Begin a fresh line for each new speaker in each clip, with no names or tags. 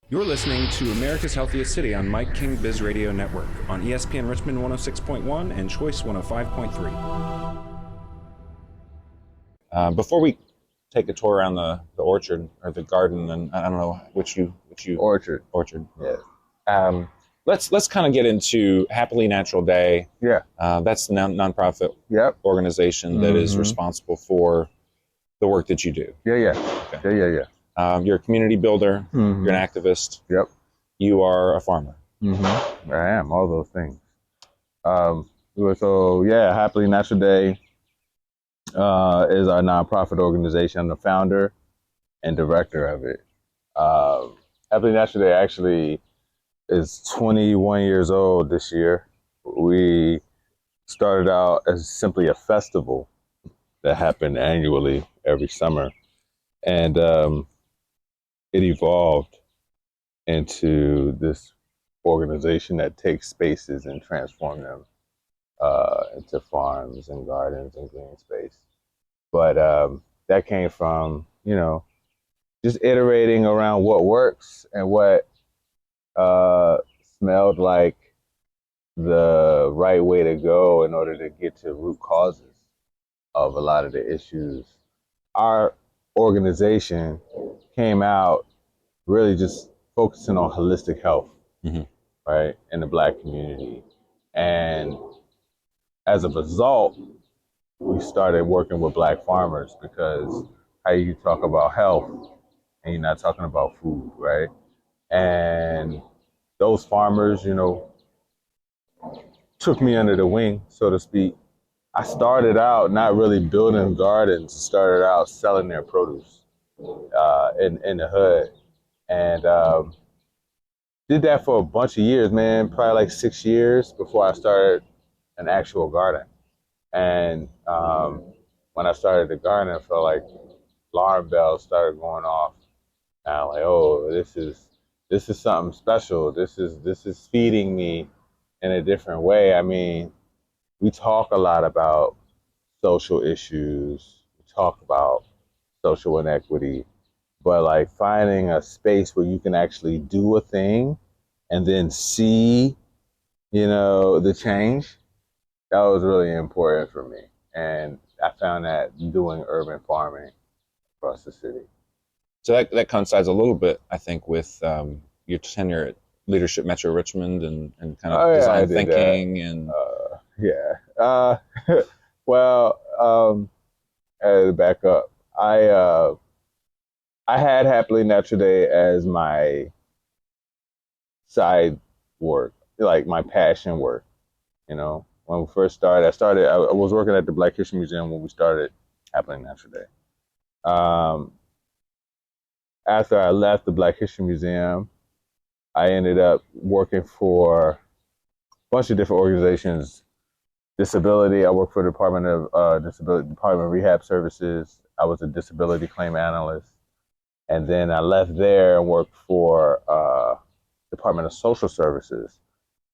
You're listening to America's Healthiest City on Mike King Biz Radio Network on ESPN Richmond 106.1 and Choice 105.3. Before we take a tour around the orchard or the garden, and I don't know which you
Orchard.
Yeah.
Um,
Let's kind of get into Happily Natural Day.
yeah.
That's the nonprofit
Yep.
organization that is responsible for the work that you do.
Yeah.
Okay.
Yeah.
You're a community builder. You're an activist.
Yep.
You are a farmer.
I am all those things. Happily Natural Day is our nonprofit organization. I'm the founder and director of it. Happily Natural Day actually is 21 years old this year. We started out as simply a festival that happened annually every summer, and it evolved into this organization that takes spaces and transform them into farms and gardens and green space. But that came from, just iterating around what works and what smelled like the right way to go in order to get to root causes of a lot of the issues. Our organization came out really just focusing on holistic health, right, in the Black community. And as a result, we started working with Black farmers, because how you talk about health and you're not talking about food, right? And those farmers, took me under the wing, so to speak. I started out not really building gardens, started out selling their produce in the hood. And did that for a bunch of years, man, probably like 6 years before I started an actual garden. And when I started the garden, I felt like alarm bells started going off. And I'm like, oh, this is something special. This is feeding me in a different way. I mean, we talk a lot about social issues. We talk about social inequity, but like finding a space where you can actually do a thing and then see, the change, that was really important for me. And I found that doing urban farming across the city.
So that coincides a little bit, I think, with your tenure at Leadership Metro Richmond and kind of design thinking and
well, to back up, I had Happily Natural Day as my side work, like my passion work. When we first started, I was working at the Black History Museum when we started Happily Natural Day. After I left the Black History Museum, I ended up working for a bunch of different organizations. Disability, I worked for the Department of Department of Rehab Services. I was a disability claim analyst. And then I left there and worked for Department of Social Services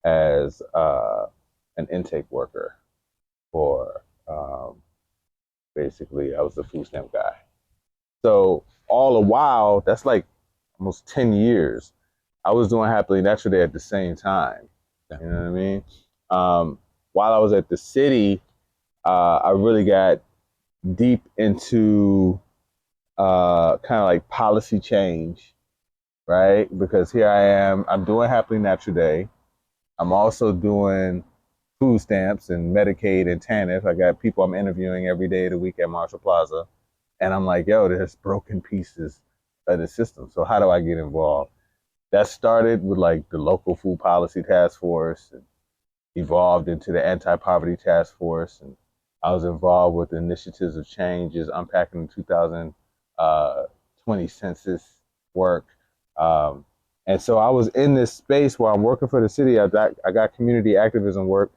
as an intake worker for basically, I was the food stamp guy. So all the while, that's like almost 10 years, I was doing Happily Natural Day at the same time. You know what I mean? While I was at the city, I really got deep into kind of like policy change, right? Because here I am, I'm doing Happily Natural Day. I'm also doing food stamps and Medicaid and TANF. I got people I'm interviewing every day of the week at Marshall Plaza. And I'm like, yo, there's broken pieces of the system. So how do I get involved? That started with like the local food policy task force and evolved into the anti-poverty task force. And I was involved with initiatives of changes, unpacking the 2020 census work. And so I was in this space where I'm working for the city. I got community activism work,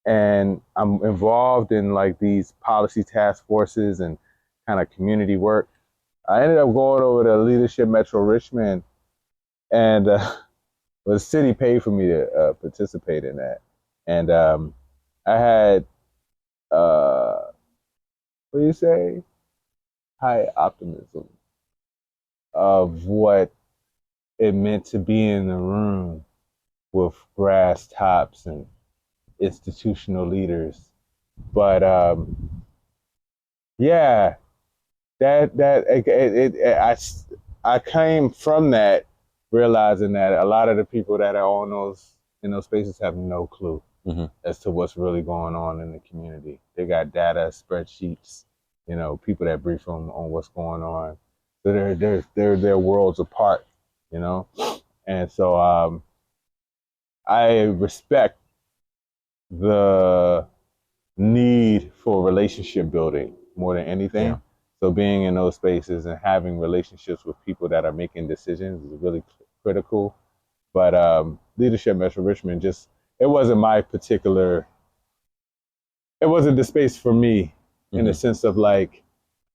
and I'm involved in like these policy task forces and kind of community work. I ended up going over to Leadership Metro Richmond, and the city paid for me to participate in that. And I had, what do you say, high optimism of what it meant to be in the room with grass tops and institutional leaders. But yeah, I came from that realizing that a lot of the people that are on those in those spaces have no clue as to what's really going on in the community. They got data, spreadsheets, people that brief them on what's going on. So they're worlds apart, And so I respect the need for relationship building more than anything. Yeah. So being in those spaces and having relationships with people that are making decisions is really critical. But Leadership Metro Richmond it wasn't the space for me in the sense of like,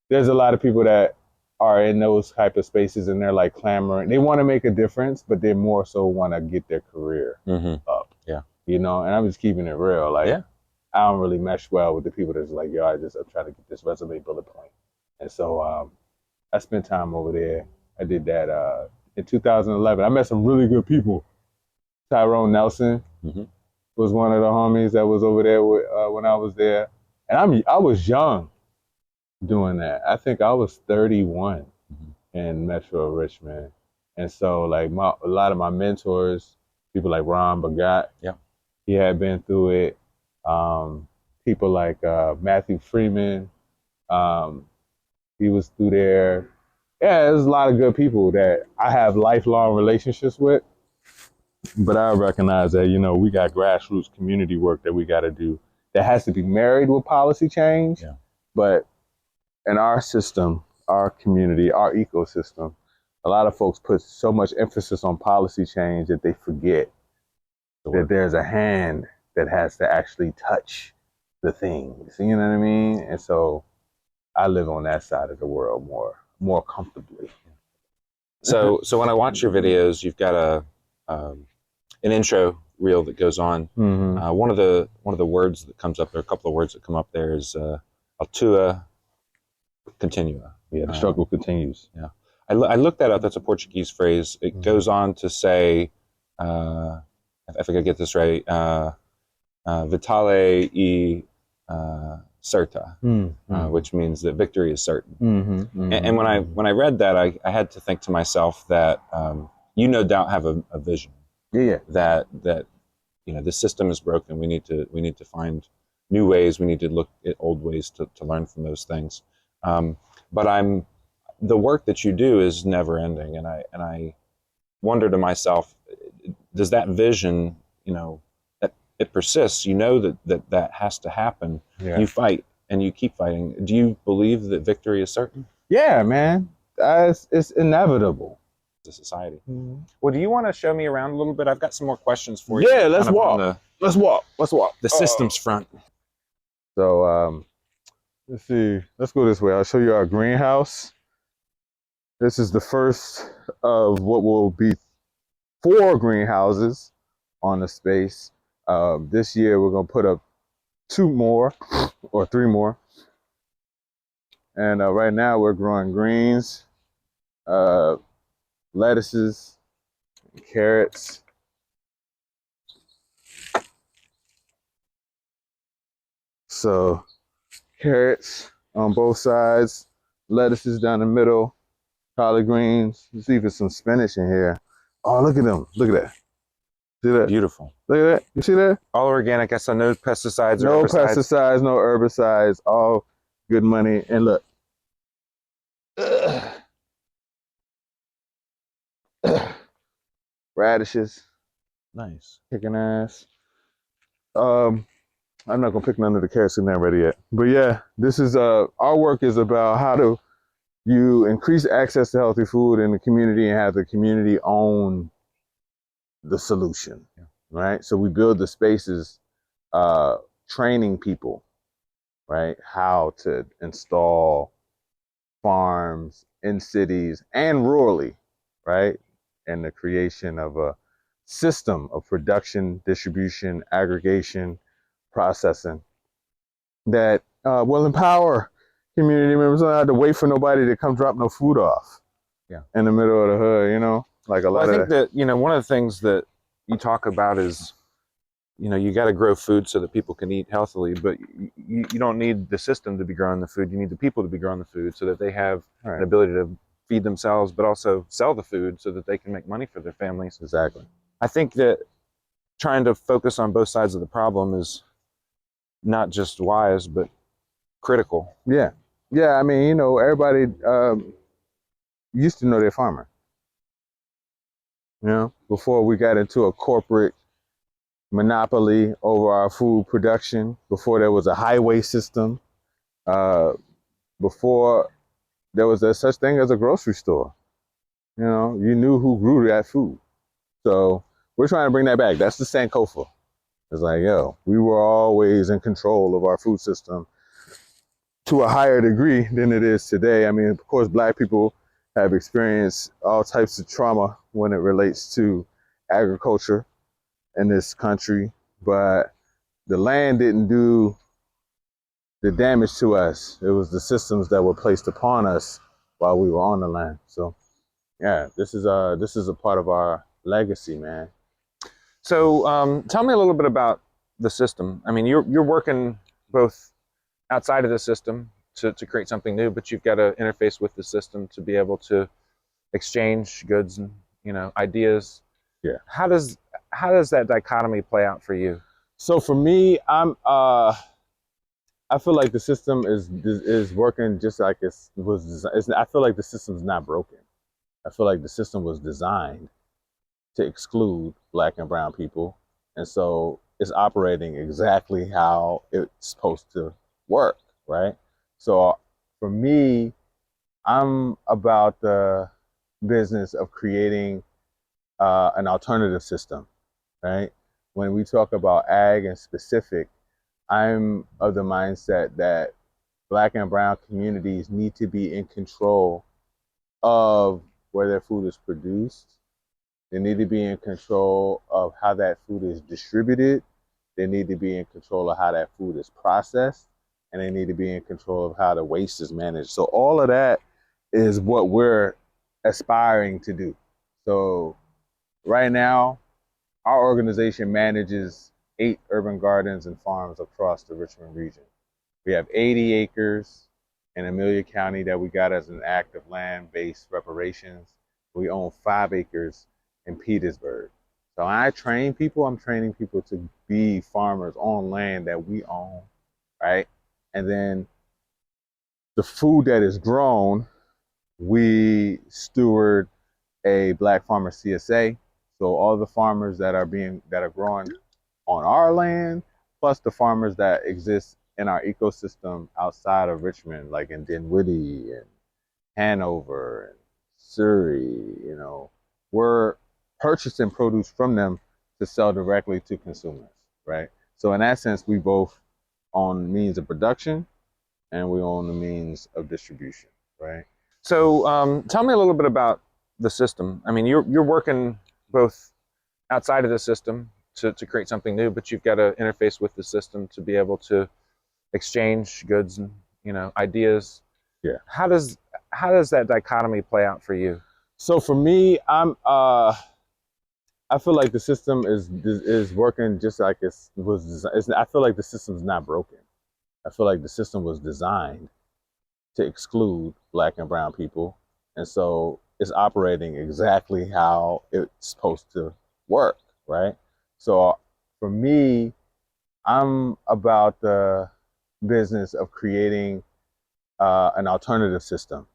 there's a lot of people that are in those type of spaces and they're like clamoring. They want to make a difference, but they more so want to get their career up.
Yeah.
And I'm just keeping it real. Like,
yeah.
I don't really mesh well with the people that's like, yo, I'm trying to get this resume bullet point. And so I spent time over there. I did that in 2011. I met some really good people. Tyrone Nelson was one of the homies that was over there when I was there. And I was young doing that. I think I was 31 in Metro Richmond. And so like a lot of my mentors, people like Ron Bagat, he had been through it. People like Matthew Freeman, he was through there. Yeah, there's a lot of good people that I have lifelong relationships with. But I recognize that, we got grassroots community work that we got to do that has to be married with policy change. Yeah. But in our system, our community, our ecosystem, a lot of folks put so much emphasis on policy change that they forget that there's a hand that has to actually touch the things, you know what I mean? And so I live on that side of the world more comfortably.
So when I watch your videos, you've got an intro reel that goes on. One of the words that comes up there, a couple of words that come up there is Altua Continua.
Yeah, the struggle continues.
Yeah, I looked that up. That's a Portuguese phrase. It goes on to say, if I could get this right, Vitale e certa, which means that victory is certain. And when I read that, I had to think to myself that you no doubt have a vision.
Yeah.
That the system is broken. We need to find new ways. We need to look at old ways to learn from those things. But the work that you do is never ending, and I wonder to myself, does that vision, that it persists? That has to happen. Yeah. You fight and you keep fighting. Do you believe that victory is certain?
Yeah, man. It's inevitable.
The society. Well, do you want to show me around a little bit? I've got some more questions for you.
Yeah, let's walk. Let's walk.
The systems front.
So let's see. Let's go this way. I'll show you our greenhouse. This is the first of what will be 4 greenhouses on the space. This year we're gonna put up 2 more or 3 more. And right now we're growing greens, lettuces, carrots. So carrots on both sides, lettuces down the middle, collard greens. Let's see if there's some spinach in here. Oh, look at them. Look at that. See that?
Beautiful.
Look at that. You see that?
All organic. I saw no pesticides.
No pesticides, no herbicides. All good money. And look. Radishes.
Nice.
Kicking ass. I'm not gonna pick none of the carrots in there ready yet. But yeah, this is our work is about how do you increase access to healthy food in the community and have the community own the solution. Yeah. Right? So we build the spaces training people, right, how to install farms in cities and rurally, right? And the creation of a system of production, distribution, aggregation, processing that will empower community members. Don't have to wait for nobody to come drop no food off in the middle of the hood, Like a
Well, I
lot
think
of
that, one of the things that you talk about is, you got to grow food so that people can eat healthily, but you don't need the system to be growing the food. You need the people to be growing the food so that they have an
right,
ability to feed themselves, but also sell the food so that they can make money for their families.
exactly.
I think that trying to focus on both sides of the problem is not just wise, but critical.
Yeah, yeah. I mean, everybody used to know their farmer. Before we got into a corporate monopoly over our food production, before there was a highway system, uh, before there was a such thing as a grocery store. You knew who grew that food. So we're trying to bring that back. That's the Sankofa. It's like, yo, we were always in control of our food system to a higher degree than it is today. I mean, of course, Black people have experienced all types of trauma when it relates to agriculture in this country, but the land didn't do the damage to us. It was the systems that were placed upon us while we were on the land. So, yeah, this is a part of our legacy, man.
So tell me a little bit about the system. I mean, you're working both outside of the system to create something new, but you've got to interface with the system to be able to exchange goods and ideas.
Yeah.
How does that dichotomy play out for you?
So for me, I feel like the system is working just like it was. I feel like the system's not broken. I feel like the system was designed to exclude Black and brown people, and so it's operating exactly how it's supposed to work, right? So for me, I'm about the business of creating an alternative system, right? When we talk about ag and specific, I'm of the mindset that Black and brown communities need to be in control of where their food is produced. They need to be in control of how that food is distributed. They need to be in control of how that food is processed. And they need to be in control of how the waste is managed. So all of that is what we're aspiring to do. So right now, our organization manages 8 urban gardens and farms across the Richmond region. We have 80 acres in Amelia County that we got as an act of land-based reparations. We own 5 acres in Petersburg. So when I train people, I'm training people to be farmers on land that we own, right? And then the food that is grown, we steward a Black Farmer CSA. So all the farmers that are growing on our land, plus the farmers that exist in our ecosystem outside of Richmond, like in Dinwiddie and Hanover and Surrey, we're purchasing produce from them to sell directly to consumers, right? So in that sense, we both own means of production and we own the means of distribution, right?
So tell me a little bit about the system. I mean, you're working both outside of the system to create something new, but you've got to interface with the system to be able to exchange goods and ideas.
Yeah.
How does that dichotomy play out for you?
So for me, I feel like the system is working just like it was. I feel like the system's not broken. I feel like the system was designed to exclude Black and brown people, and so it's operating exactly how it's supposed to work, right? So for me, I'm about the business of creating an alternative system,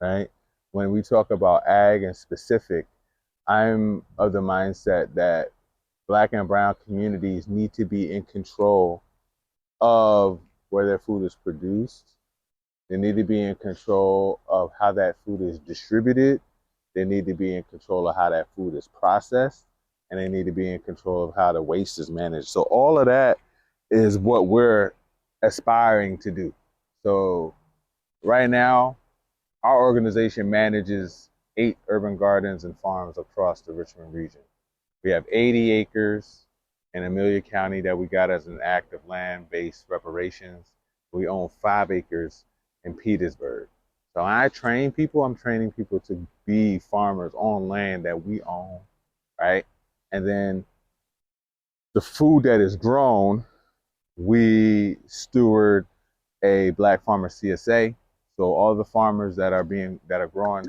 right? When we talk about ag and specific, I'm of the mindset that Black and brown communities need to be in control of where their food is produced. They need to be in control of how that food is distributed. They need to be in control of how that food is processed. And they need to be in control of how the waste is managed. So all of that is what we're aspiring to do. So right now, our organization manages 8 urban gardens and farms across the Richmond region. We have 80 acres in Amelia County that we got as an act of land-based reparations. We own 5 acres in Petersburg. So when I train people, I'm training people to be farmers on land that we own, right? And then the food that is grown, we steward a Black Farmer CSA. So all the farmers that are growing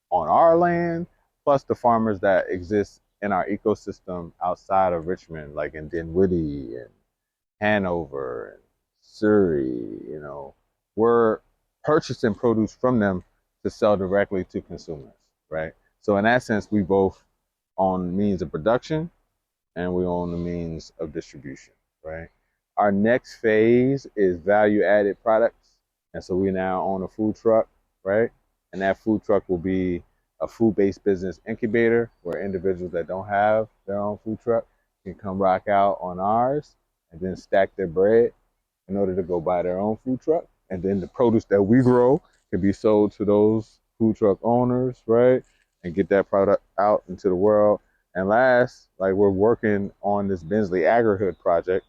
on our land, plus the farmers that exist in our ecosystem outside of Richmond, like in Dinwiddie and Hanover and Surrey, we're purchasing produce from them to sell directly to consumers, right? So in that sense, we both own means of production and we own the means of distribution, right? Our next phase is value added products. And so we now own a food truck, right? And that food truck will be a food-based business incubator where individuals that don't have their own food truck can come rock out on ours and then stack their bread in order to go buy their own food truck. And then the produce that we grow can be sold to those food truck owners, right? And get that product out into the world. And last, like we're working on this Bensley Agri-Hood project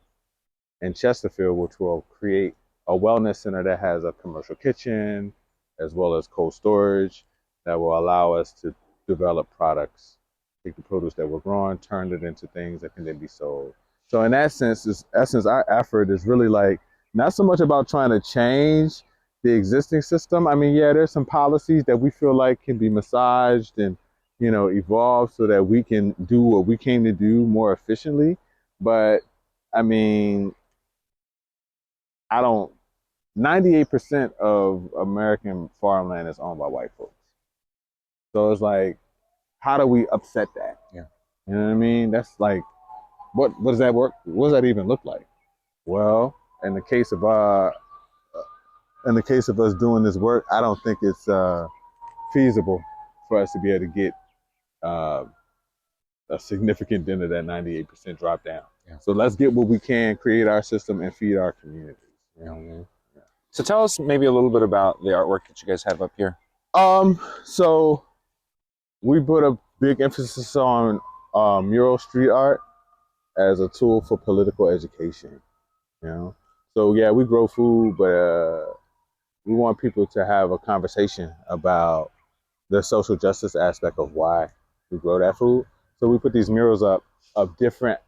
in Chesterfield, which will create a wellness center that has a commercial kitchen as well as cold storage that will allow us to develop products, take the produce that we're growing, turn it into things that can then be sold. So in that sense, our effort is really like not so much about trying to change the existing system. I mean, yeah, there's some policies that we feel like can be massaged and evolve so that we can do what we came to do more efficiently. But I mean, I don't. 98% of American farmland is owned by white folks. So it's like, how do we upset that?
Yeah.
You know what I mean? That's like, what does that work? What does that even look like? Well, in the case of us doing this work, I don't think it's feasible for us to be able to get a significant dent of that 98% drop down.
Yeah.
So let's get what we can, create our system, and feed our communities. You know what I mean? Yeah.
So tell us maybe a little bit about the artwork that you guys have up here.
So we put a big emphasis on mural street art as a tool for political education. So yeah, we grow food, but we want people to have a conversation about the social justice aspect of why we grow that food. So we put these murals up of different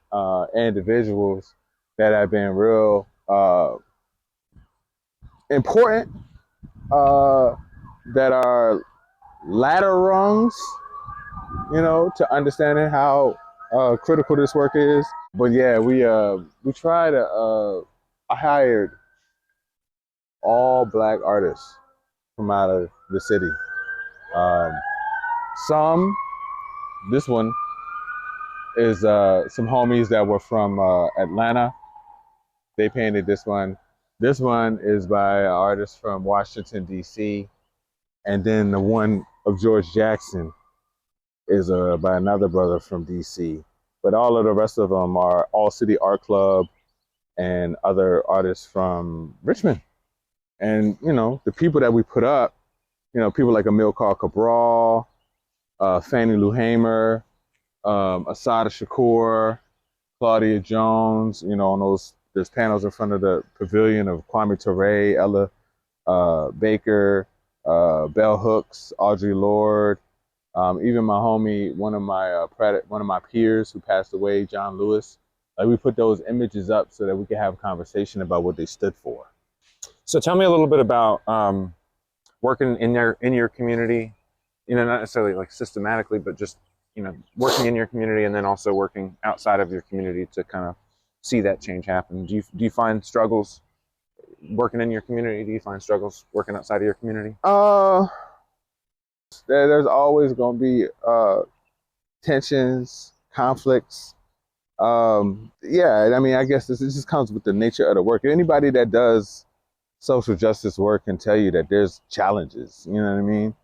individuals that have been real important, that are ladder rungs, to understanding how critical this work is. But yeah, we try to. I hired all Black artists from out of the city. This one is some homies that were from Atlanta. They painted this one. This one is by an artist from Washington, D.C. And then the one of George Jackson is by another brother from D.C. But all of the rest of them are All City Art Club and other artists from Richmond. And, the people that we put up, people like Emil Carl Cabral, Fannie Lou Hamer, Asada Shakur, Claudia Jones, on there's panels in front of the pavilion of Kwame Ture, Ella Baker, Bell Hooks, Audre Lorde, even my homie, one of my peers who passed away, John Lewis. Like we put those images up so that we can have a conversation about what they stood for.
So tell me a little bit about working in your community, not necessarily like systematically, but just working in your community and then also working outside of your community to kind of see that change happen. Do you find struggles working in your community? Do you find struggles working outside of your community?
There's always going to be tensions, conflicts. Yeah, I mean, I guess this just comes with the nature of the work. Anybody that does social justice work can tell you that there's challenges, you know what I mean?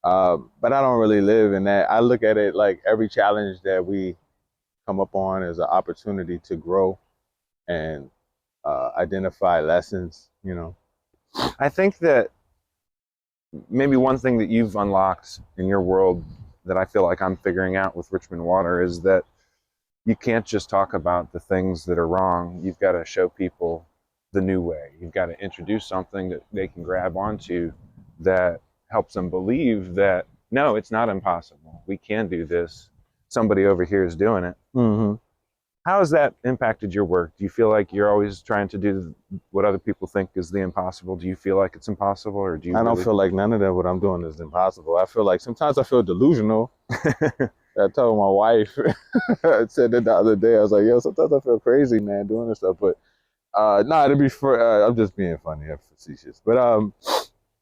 But I don't really live in that. I look at it like every challenge that we come up on is an opportunity to grow and identify lessons,
I think that maybe one thing that you've unlocked in your world that I feel like I'm figuring out with Richmond Water is that you can't just talk about the things that are wrong. You've got to show people the new way. You've got to introduce something that they can grab onto that helps them believe that, no, it's not impossible. We can do this. Somebody over here is doing it.
Mm-hmm.
How has that impacted your work? Do you feel like you're always trying to do what other people think is the impossible? Do you feel like it's impossible, or do you
I don't
really...
feel like none of that what I'm doing is impossible. I feel like sometimes I feel delusional. I told my wife, I said it the other day, I was like, yo, sometimes I feel crazy, man, doing this stuff. But no, to be fair, I'm just being funny and facetious. But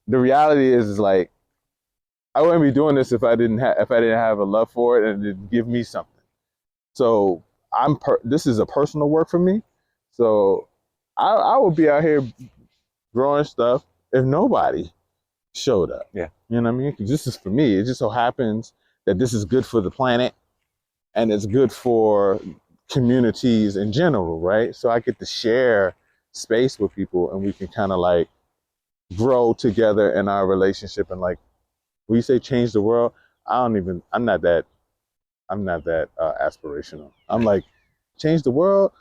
the reality is like, I wouldn't be doing this if I didn't have a love for it and it didn't give me something. So this is a personal work for me. So I would be out here growing stuff if nobody showed up.
Yeah.
You know what I mean? 'Cause this is for me. It just so happens that this is good for the planet and it's good for communities in general, right? So I get to share space with people and we can kind of like grow together in our relationship. And like, when you say change the world, I'm not that aspirational. I'm like, change the world.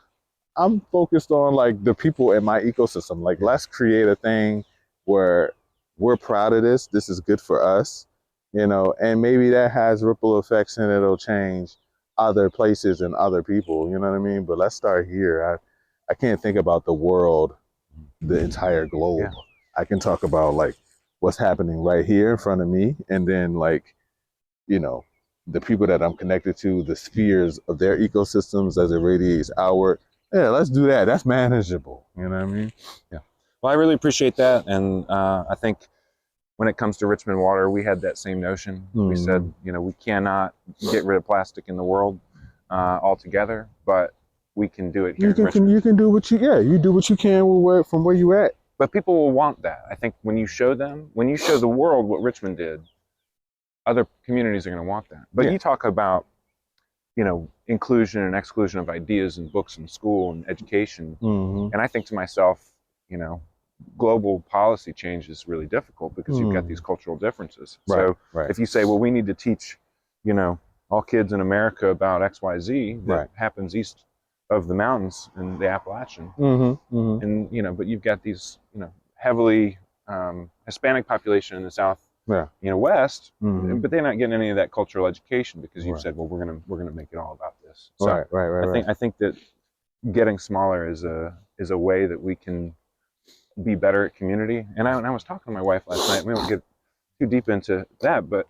I'm focused on like the people in my ecosystem. Like, let's create a thing where we're proud of this. This is good for us, you know, and maybe that has ripple effects and it'll change other places and other people, you know what I mean? But let's start here. I can't think about the world, the entire globe.
Yeah.
I can talk about like what's happening right here in front of me, and then like, you know, the people that I'm connected to, the spheres of their ecosystems as it radiates outward. Yeah, let's do that. That's manageable. You know what I mean?
Yeah. Well, I really appreciate that. And I think when it comes to Richmond water, we had that same notion. We said, you know, we cannot get rid of plastic in the world altogether, but we can do it here in Richmond.
You can do what you do what you can from where you at.
But people will want that. I think when you show the world what Richmond did, other communities are going to want that. But you talk about, you know, inclusion and exclusion of ideas in books and school and education.
Mm-hmm.
And I think to myself, you know, global policy change is really difficult because you've got these cultural differences.
Right,
so if you say, well, we need to teach, you know, all kids in America about XYZ that happens east of the mountains in the Appalachian. And, you know, but you've got these, you know, heavily Hispanic population in the South, you know, West, but they're not getting any of that cultural education because you've said, well, we're gonna make it all about this. So I think that getting smaller is a way that we can be better at community. And I was talking to my wife last night. We won't get too deep into that, but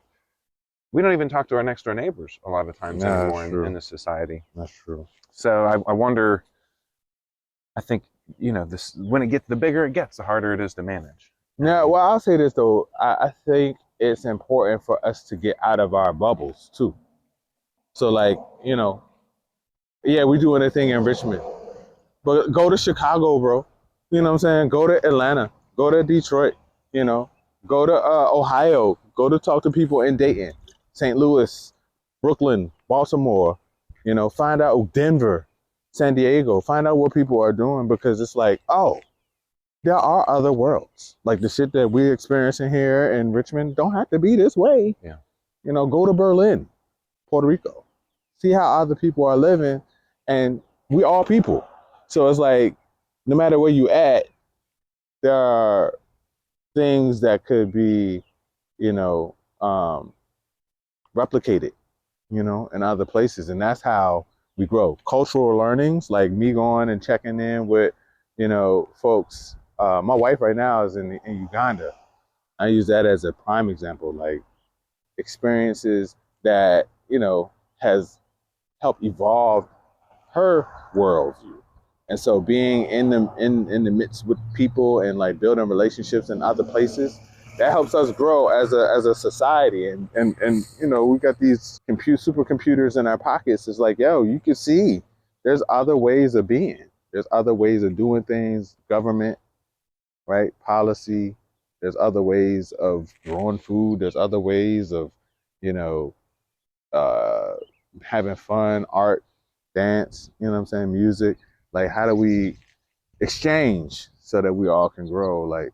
we don't even talk to our next door neighbors a lot of times anymore in this society.
That's true.
So I wonder. I think, you know, this, when it gets, the bigger it gets, the harder it is to manage.
Yeah, well, I'll say this though. I think it's important for us to get out of our bubbles too. So like, you know, yeah, we doing a thing in Richmond, but go to Chicago, bro. You know what I'm saying? Go to Atlanta, go to Detroit, you know, go to Ohio, go to talk to people in Dayton, St. Louis, Brooklyn, Baltimore, you know, find out Denver, San Diego, find out what people are doing, because it's like, oh, there are other worlds. Like the shit that we're experiencing here in Richmond don't have to be this way.
Yeah.
You know, go to Berlin, Puerto Rico, see how other people are living, and we all people. So it's like, no matter where you at, there are things that could be, you know, replicated, you know, in other places. And that's how we grow. Cultural learnings, like me going and checking in with, you know, folks. My wife right now is in Uganda. I use that as a prime example, like experiences that, you know, has helped evolve her worldview. And so being in the midst with people and like building relationships in other places, that helps us grow as a society. And you know, we got these supercomputers in our pockets. It's like, yo, you can see there's other ways of being. There's other ways of doing things, government, right? Policy. There's other ways of growing food. There's other ways of, you know, having fun, art, dance, you know what I'm saying, music. Like, how do we exchange so that we all can grow? Like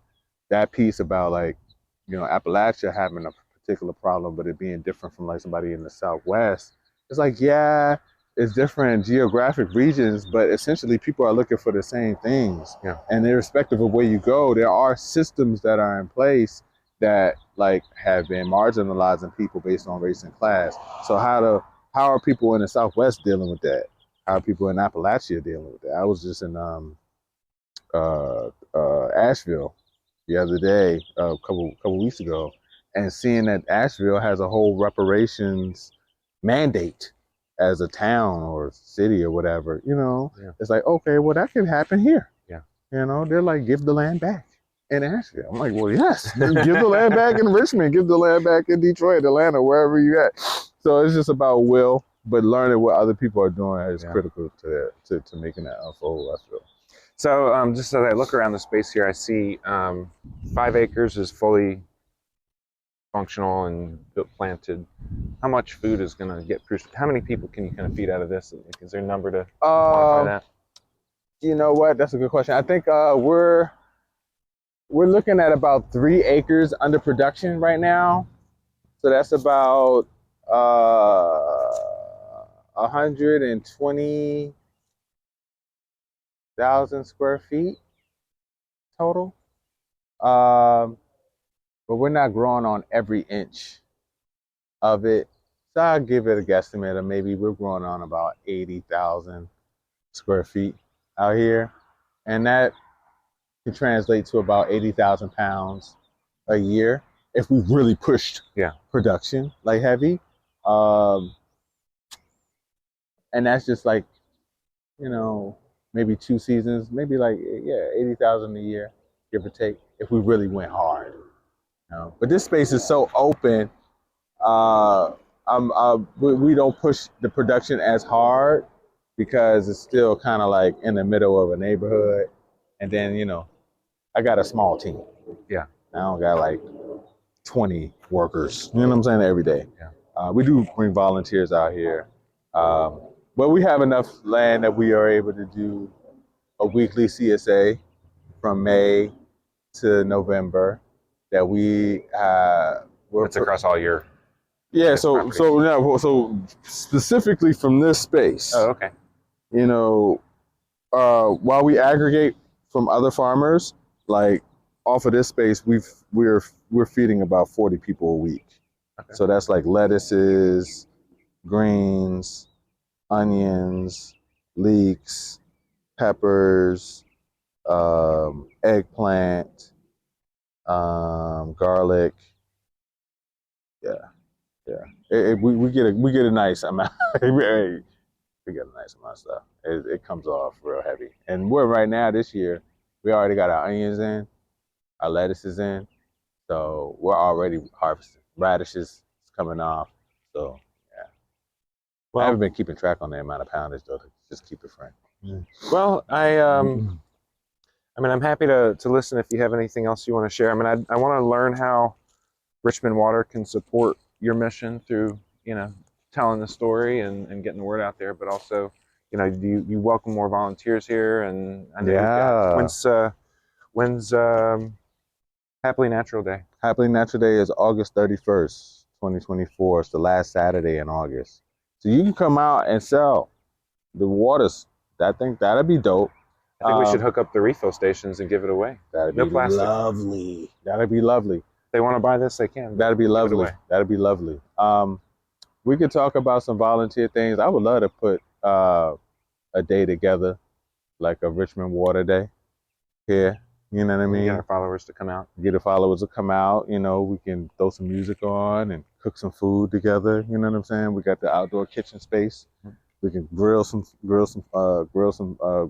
that piece about like, you know, Appalachia having a particular problem, but it being different from like somebody in the Southwest. It's like, yeah, it's different geographic regions, but essentially people are looking for the same things.
Yeah.
And irrespective of where you go, there are systems that are in place that like have been marginalizing people based on race and class. So how are people in the Southwest dealing with that? How are people in Appalachia dealing with that? I was just in Asheville the other day, a couple weeks ago, and seeing that Asheville has a whole reparations mandate as a town or city or whatever.
Yeah.
It's like, okay, well, that can happen here.
Yeah.
They're like, give the land back in Asheville. I'm like, well, yes, give the land back in Richmond, give the land back in Detroit, Atlanta, wherever you at. So it's just about will, but learning what other people are doing is critical to making that unfold, I feel.
So just as I look around the space here, I see 5 acres is fully functional and planted. How much food is going to get produced? How many people can you kind of feed out of this? Is there a number to quantify that?
You know what? That's a good question. I think we're looking at about 3 acres under production right now. So that's about 120,000 square feet total. But we're not growing on every inch of it. So I'll give it a guesstimate of maybe we're growing on about 80,000 square feet out here. And that can translate to about 80,000 pounds a year if we really pushed production like heavy. And that's just like, maybe 2 seasons, maybe like, 80,000 a year, give or take, if we really went hard. But this space is so open, we don't push the production as hard because it's still kind of like in the middle of a neighborhood. And then, I got a small team.
Yeah.
I don't got like 20 workers, you know what I'm saying, every day.
Yeah.
We do bring volunteers out here. But we have enough land that we are able to do a weekly CSA from May to November that
It's across all year.
Yeah, so specifically from this space.
Oh, okay.
While we aggregate from other farmers, like off of this space, we're feeding about 40 people a week. Okay. So that's like lettuces, greens, onions, leeks, peppers, eggplant, garlic. We get a nice amount. We get a nice amount of stuff. It comes off real heavy. And we're right now this year, we already got our onions in, our lettuces in, so we're already harvesting. Radishes is coming off, so yeah. Well, I haven't been keeping track on the amount of poundage though, to just keep it frank.
Well, I'm happy to listen if you have anything else you want to share. I want to learn how Richmond Water can support your mission through, telling the story and getting the word out there, but also, you welcome more volunteers here, and I know when's Happily Natural Day?
Happily Natural Day is August 31st, 2024. It's the last Saturday in August. So you can come out and sell the waters. I think that'd be dope.
I think we should hook up the refill stations and give it away.
That'd be lovely. That'd be lovely.
If they want to buy this, they can.
That'd be lovely. That'd be lovely. We could talk about some volunteer things. I would love to put a day together, like a Richmond Water Day here. You know what I mean?
Get our followers to come out.
Get the followers to come out. We can throw some music on and cook some food together. You know what I'm saying? We got the outdoor kitchen space. Mm-hmm. We can grill some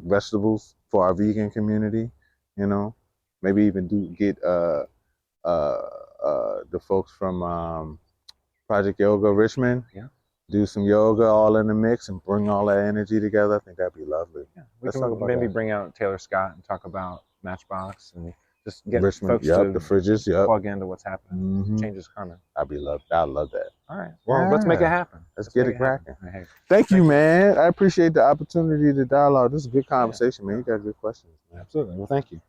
vegetables for our vegan community. Maybe even get the folks from Project Yoga Richmond. Yeah. Do some yoga all in the mix and bring all that energy together. I think that'd be lovely. Yeah.
We can maybe bring out Taylor Scott and talk about Matchbox and just get
Richmond,
folks to
the fridges,
plug into what's happening. Mm-hmm. Change is coming.
I love that.
All right. Well, let's make it happen.
Let's get it cracking. Hey. Thank you, man. I appreciate the opportunity to dialogue. This is a good conversation, man. You got good questions, man.
Absolutely. Well, thank you.